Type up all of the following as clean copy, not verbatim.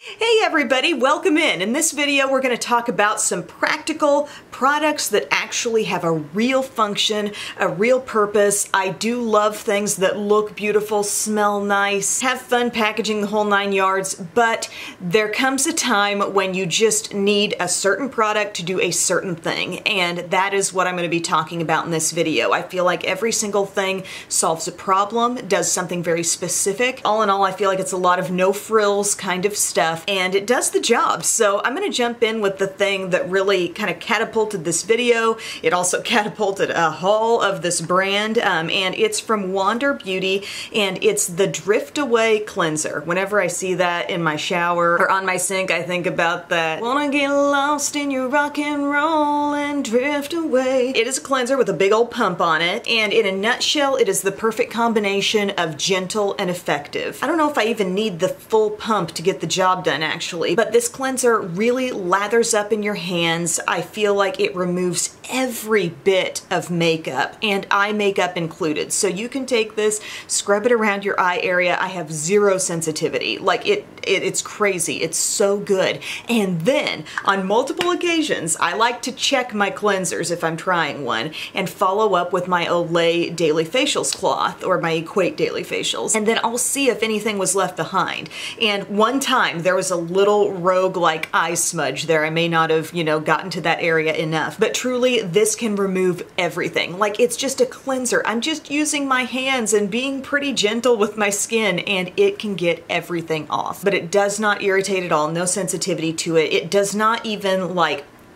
Hey everybody, welcome in. In this video we're going to talk about some practical products that actually have a real function, a real purpose. I do love things that look beautiful, smell nice, have fun packaging the whole 9 yards, but there comes a time when you just need a certain product to do a certain thing, and that is what I'm going to be talking about in this video. I feel like every single thing solves a problem, does something very specific. All in all, I feel like it's a lot of no frills kind of stuff, and it does the job. So I'm going to jump in with the thing that really kind of catapulted this video. It also catapulted a haul of this brand, and it's from Wander Beauty, and it's the Drift Away Cleanser. Whenever I see that in my shower or on my sink, I think about that. Wanna get lost in your rock and roll and drift away. It is a cleanser with a big old pump on it, and in a nutshell, it is the perfect combination of gentle and effective. I don't know if I even need the full pump to get the job done actually, but this cleanser really lathers up in your hands. I feel like it removes every bit of makeup, and eye makeup included. So you can take this, scrub it around your eye area. I have zero sensitivity. Like it's crazy. It's so good. And then on multiple occasions, I like to check my cleansers if I'm trying one and follow up with my Olay Daily Facials cloth or my Equate Daily Facials. And then I'll see if anything was left behind. And one time there was a little rogue like eye smudge there. I may not have, gotten to that area enough, but truly this can remove everything. Like, it's just a cleanser. I'm just using my hands and being pretty gentle with my skin, and it can get everything off. But it does not irritate at all, no sensitivity to it. It does not even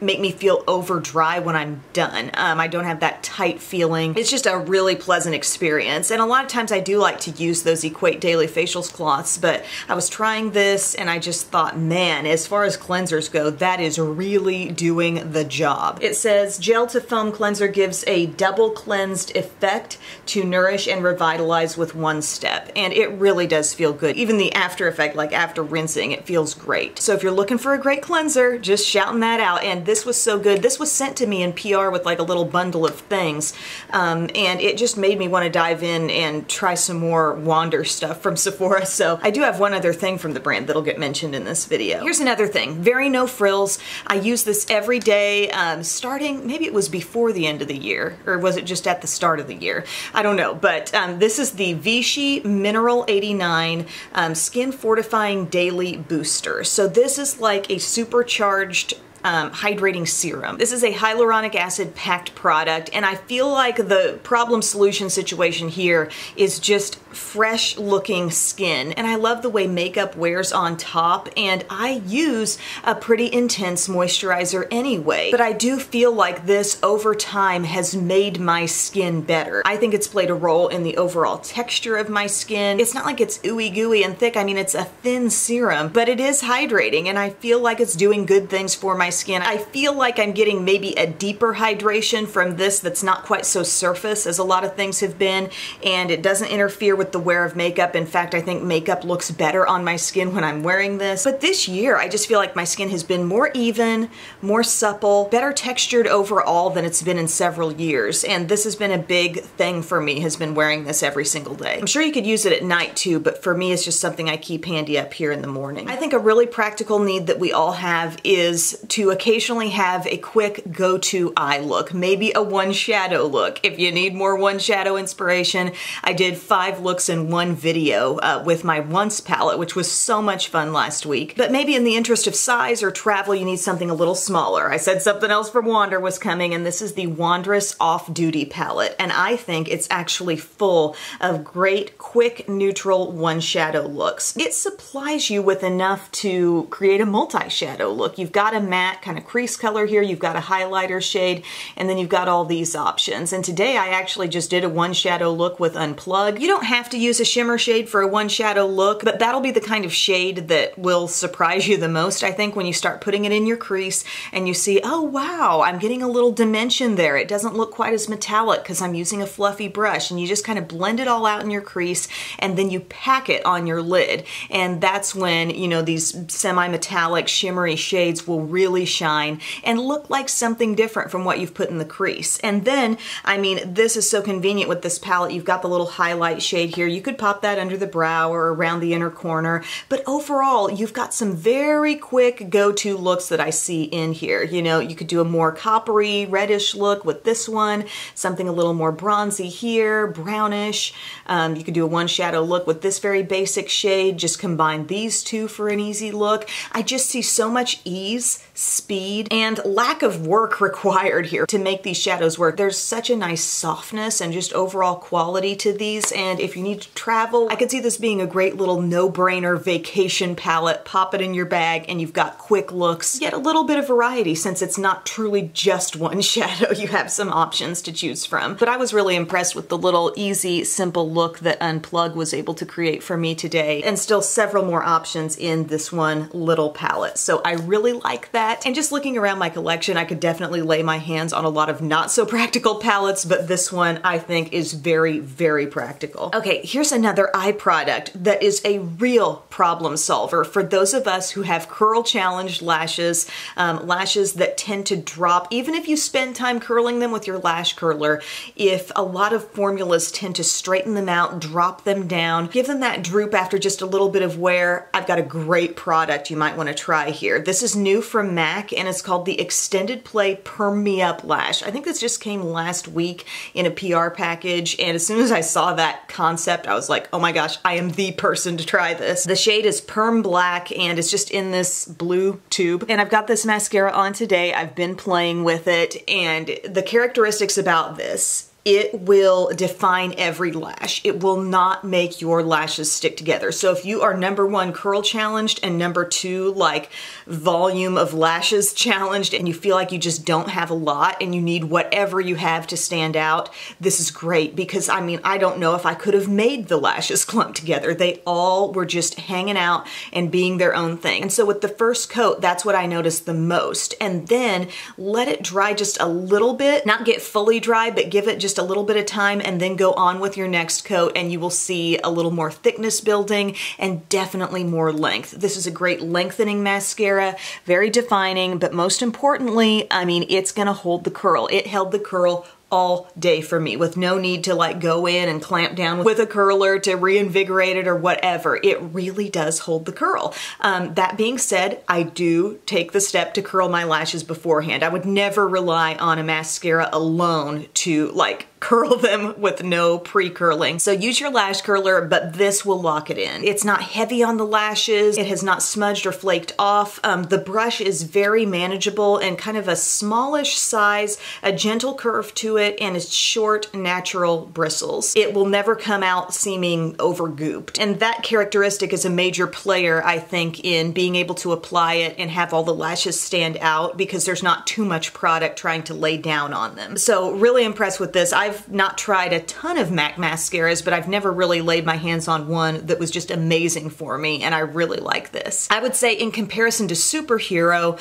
make me feel over dry when I'm done. I don't have that tight feeling. It's just a really pleasant experience. And a lot of times I do like to use those Equate Daily Facials cloths, but I was trying this and I just thought, man, as far as cleansers go, that is really doing the job. It says gel to foam cleanser gives a double cleansed effect to nourish and revitalize with one step. And it really does feel good. Even the after effect, like after rinsing, it feels great. So if you're looking for a great cleanser, just shouting that out. And this was so good. This was sent to me in PR with like a little bundle of things, and it just made me want to dive in and try some more Wander stuff from Sephora. So I do have one other thing from the brand that'll get mentioned in this video. Here's another thing, very no frills. I use this every day, starting, maybe it was before the end of the year, or was it just at the start of the year? I don't know, but this is the Vichy Mineral 89 Skin Fortifying Daily Booster. So this is like a supercharged hydrating serum. This is a hyaluronic acid packed product, and I feel like the problem solution situation here is just fresh looking skin, and I love the way makeup wears on top, and I use a pretty intense moisturizer anyway, but I do feel like this over time has made my skin better. I think it's played a role in the overall texture of my skin. It's not like it's ooey gooey and thick. I mean, it's a thin serum, but it is hydrating, and I feel like it's doing good things for my skin. I feel like I'm getting maybe a deeper hydration from this that's not quite so surface as a lot of things have been, and it doesn't interfere with the wear of makeup. In fact, I think makeup looks better on my skin when I'm wearing this. But this year, I just feel like my skin has been more even, more supple, better textured overall than it's been in several years, and this has been a big thing for me, has been wearing this every single day. I'm sure you could use it at night too, but for me it's just something I keep handy up here in the morning. I think a really practical need that we all have is to occasionally have a quick go-to eye look, maybe a one shadow look. If you need more one shadow inspiration, I did 5 looks in one video with my Once palette, which was so much fun last week. But maybe in the interest of size or travel, you need something a little smaller. I said something else from Wander was coming, and this is the Wondrous Off Duty palette, and I think it's actually full of great, quick, neutral one shadow looks. It supplies you with enough to create a multi-shadow look. You've got a matte kind of crease color here, you've got a highlighter shade, and then you've got all these options. And today I actually just did a one shadow look with Unplug. You don't have to use a shimmer shade for a one shadow look, but that'll be the kind of shade that will surprise you the most, I think, when you start putting it in your crease and you see, oh wow, I'm getting a little dimension there. It doesn't look quite as metallic because I'm using a fluffy brush, and you just kind of blend it all out in your crease, and then you pack it on your lid. And that's when, these semi-metallic shimmery shades will really really shine and look like something different from what you've put in the crease. And then, I mean, this is so convenient with this palette. You've got the little highlight shade here. You could pop that under the brow or around the inner corner, but overall, you've got some very quick go-to looks that I see in here. You know, you could do a more coppery, reddish look with this one, something a little more bronzy here, brownish. You could do a one shadow look with this very basic shade, just combine these two for an easy look. I just see so much ease, speed, and lack of work required here to make these shadows work. There's such a nice softness and just overall quality to these, and if you need to travel, I could see this being a great little no-brainer vacation palette. Pop it in your bag and you've got quick looks, yet a little bit of variety since it's not truly just one shadow. You have some options to choose from. But I was really impressed with the little easy, simple look that Unplug was able to create for me today, and still several more options in this one little palette. So I really like that. And just looking around my collection, I could definitely lay my hands on a lot of not so practical palettes, but this one I think is very, very practical. Okay, here's another eye product that is a real problem solver for those of us who have curl challenged lashes, lashes that tend to drop even if you spend time curling them with your lash curler. If a lot of formulas tend to straighten them out, drop them down, give them that droop after just a little bit of wear, I've got a great product you might want to try here. This is new from MAC and it's called the Extended Play Perm Me Up Lash. I think this just came last week in a PR package, and as soon as I saw that concept, I was like, oh my gosh, I am the person to try this. The shade is Perm Black and it's just in this blue tube. And I've got this mascara on today. I've been playing with it, and the characteristics about this: it will define every lash. It will not make your lashes stick together. So if you are number one curl challenged and number two like volume of lashes challenged and you feel like you just don't have a lot and you need whatever you have to stand out, this is great because I mean, I don't know if I could have made the lashes clump together. They all were just hanging out and being their own thing. And so with the first coat, that's what I noticed the most. And then let it dry just a little bit, not get fully dry, but give it just a little bit of time and then go on with your next coat and you will see a little more thickness building and definitely more length. This is a great lengthening mascara, very defining, but most importantly, I mean, it's gonna hold the curl. It held the curl all day for me with no need to like go in and clamp down with a curler to reinvigorate it or whatever. It really does hold the curl. That being said, I do take the step to curl my lashes beforehand. I would never rely on a mascara alone to like curl them with no pre-curling. So use your lash curler, but this will lock it in. It's not heavy on the lashes. It has not smudged or flaked off. The brush is very manageable and kind of a smallish size, a gentle curve to it, and it's short, natural bristles. It will never come out seeming overgooped. And that characteristic is a major player, I think, in being able to apply it and have all the lashes stand out because there's not too much product trying to lay down on them. So really impressed with this. I've not tried a ton of MAC mascaras, but I've never really laid my hands on one that was just amazing for me, and I really like this. I would say in comparison to Superhero,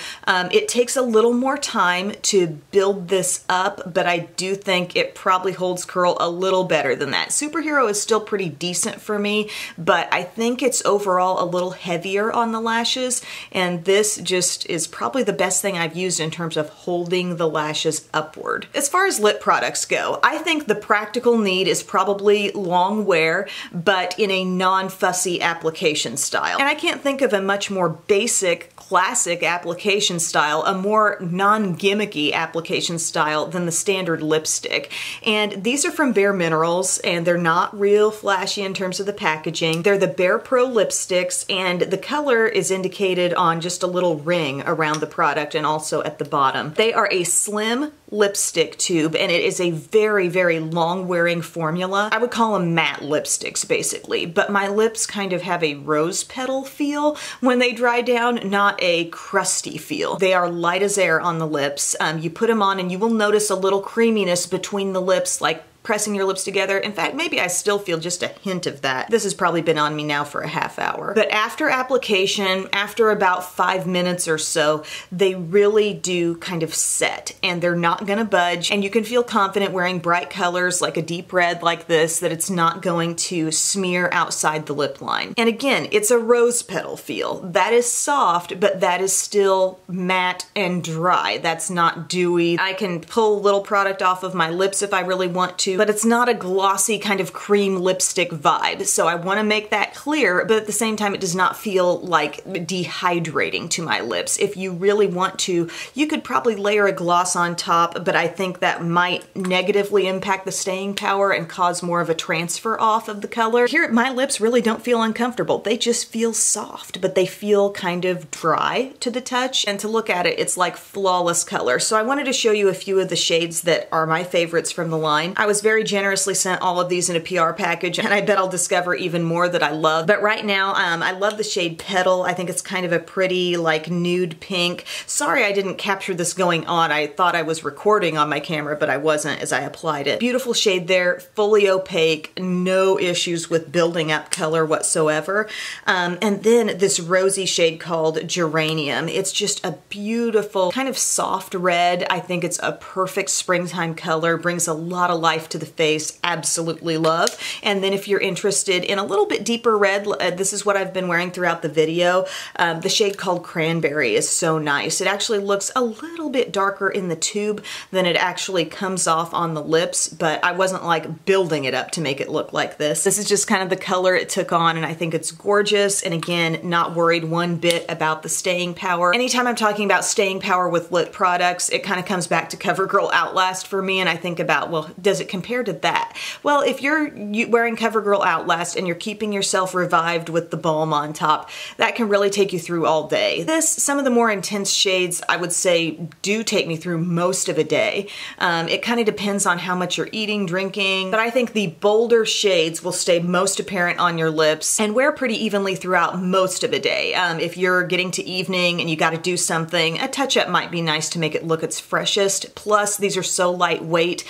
it takes a little more time to build this up, but I do think it probably holds curl a little better than that. Superhero is still pretty decent for me, but I think it's overall a little heavier on the lashes, and this just is probably the best thing I've used in terms of holding the lashes upward. As far as lip products go, I think the practical need is probably long wear, but in a non-fussy application style. And I can't think of a much more basic, classic application style, a more non-gimmicky application style than the standard lipstick. And these are from Bare Minerals, and they're not real flashy in terms of the packaging. They're the Bare Pro lipsticks, and the color is indicated on just a little ring around the product and also at the bottom. They are a slim lipstick tube, and it is a very, very long-wearing formula. I would call them matte lipsticks, basically, but my lips kind of have a rose petal feel when they dry down, not a crusty feel. They are light as air on the lips. You put them on and you will notice a little creaminess between the lips, like pressing your lips together. In fact, maybe I still feel just a hint of that. This has probably been on me now for a half hour. But after application, after about 5 minutes or so, they really do kind of set and they're not gonna budge. And you can feel confident wearing bright colors like a deep red like this that it's not going to smear outside the lip line. And again, it's a rose petal feel. That is soft, but that is still matte and dry. That's not dewy. I can pull a little product off of my lips if I really want to, but it's not a glossy kind of cream lipstick vibe. So I want to make that clear, but at the same time, it does not feel like dehydrating to my lips. If you really want to, you could probably layer a gloss on top, but I think that might negatively impact the staying power and cause more of a transfer off of the color. Here, my lips really don't feel uncomfortable. They just feel soft, but they feel kind of dry to the touch. And to look at it, it's like flawless color. So I wanted to show you a few of the shades that are my favorites from the line. I was very generously sent all of these in a PR package, and I bet I'll discover even more that I love. But right now, I love the shade Petal. I think it's kind of a pretty like nude pink. Sorry I didn't capture this going on. I thought I was recording on my camera, but I wasn't as I applied it. Beautiful shade there, fully opaque, no issues with building up color whatsoever. And then this rosy shade called Geranium. It's just a beautiful kind of soft red. I think it's a perfect springtime color, brings a lot of life to the face, absolutely love. And then if you're interested in a little bit deeper red, this is what I've been wearing throughout the video. The shade called Cranberry is so nice. It actually looks a little bit darker in the tube than it actually comes off on the lips, but I wasn't like building it up to make it look like this. This is just kind of the color it took on, and I think it's gorgeous. And again, not worried one bit about the staying power. Anytime I'm talking about staying power with lip products, it kind of comes back to CoverGirl Outlast for me, and I think about, well, does it compare to that? Well, if you're wearing CoverGirl Outlast and you're keeping yourself revived with the balm on top, that can really take you through all day. Some of the more intense shades, I would say, do take me through most of a day. It kind of depends on how much you're eating, drinking, but I think the bolder shades will stay most apparent on your lips and wear pretty evenly throughout most of a day. If you're getting to evening and you got to do something, a touch-up might be nice to make it look its freshest. Plus, these are so lightweight,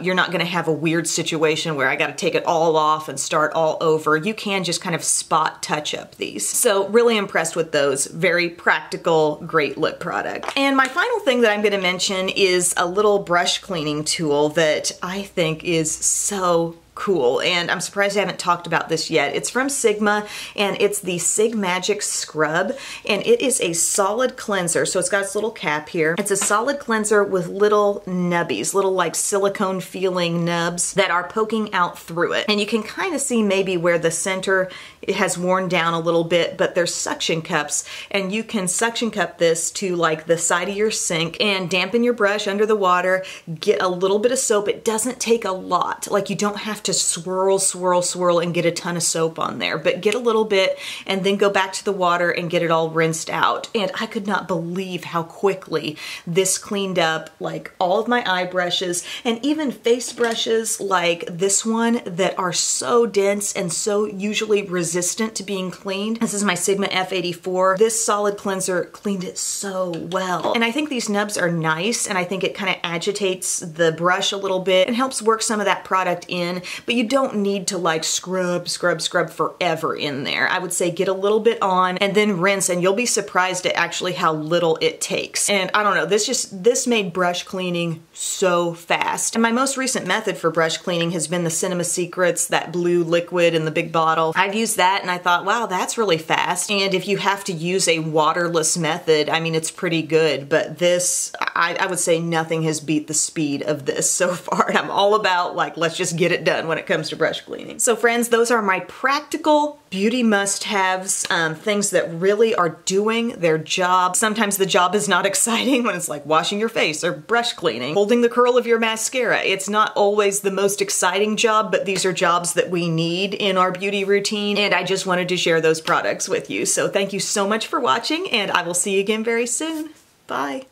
you're not going to have a weird situation where I got to take it all off and start all over. You can just kind of spot touch up these. So really impressed with those. Very practical, great lip product. And my final thing that I'm going to mention is a little brush cleaning tool that I think is so cool, and I'm surprised I haven't talked about this yet. It's from Sigma, and it's the Sig Magic Scrub, and it is a solid cleanser. So it's got its little cap here. It's a solid cleanser with little nubbies, little like silicone feeling nubs that are poking out through it. And you can kind of see maybe where the center it has worn down a little bit, but there's suction cups, and you can suction cup this to like the side of your sink and dampen your brush under the water, get a little bit of soap. It doesn't take a lot. Like, you don't have to swirl, swirl, swirl and get a ton of soap on there, but get a little bit and then go back to the water and get it all rinsed out. And I could not believe how quickly this cleaned up like all of my eye brushes and even face brushes like this one that are so dense and so usually resistant to being cleaned. This is my Sigma F84. This solid cleanser cleaned it so well. And I think these nubs are nice, and I think it kind of agitates the brush a little bit and helps work some of that product in, but you don't need to like scrub, scrub, scrub forever in there. I would say get a little bit on and then rinse, and you'll be surprised at actually how little it takes. And I don't know, this made brush cleaning so fast. And my most recent method for brush cleaning has been the Cinema Secrets, that blue liquid in the big bottle. I've used that and I thought, wow, that's really fast. And if you have to use a waterless method, I mean, it's pretty good, but this, I would say nothing has beat the speed of this so far. And I'm all about like, let's just get it done when it comes to brush cleaning. So friends, those are my practical beauty must-haves, things that really are doing their job. Sometimes the job is not exciting when it's like washing your face or brush cleaning, holding the curl of your mascara. It's not always the most exciting job, but these are jobs that we need in our beauty routine, and I just wanted to share those products with you. So thank you so much for watching, and I will see you again very soon. Bye.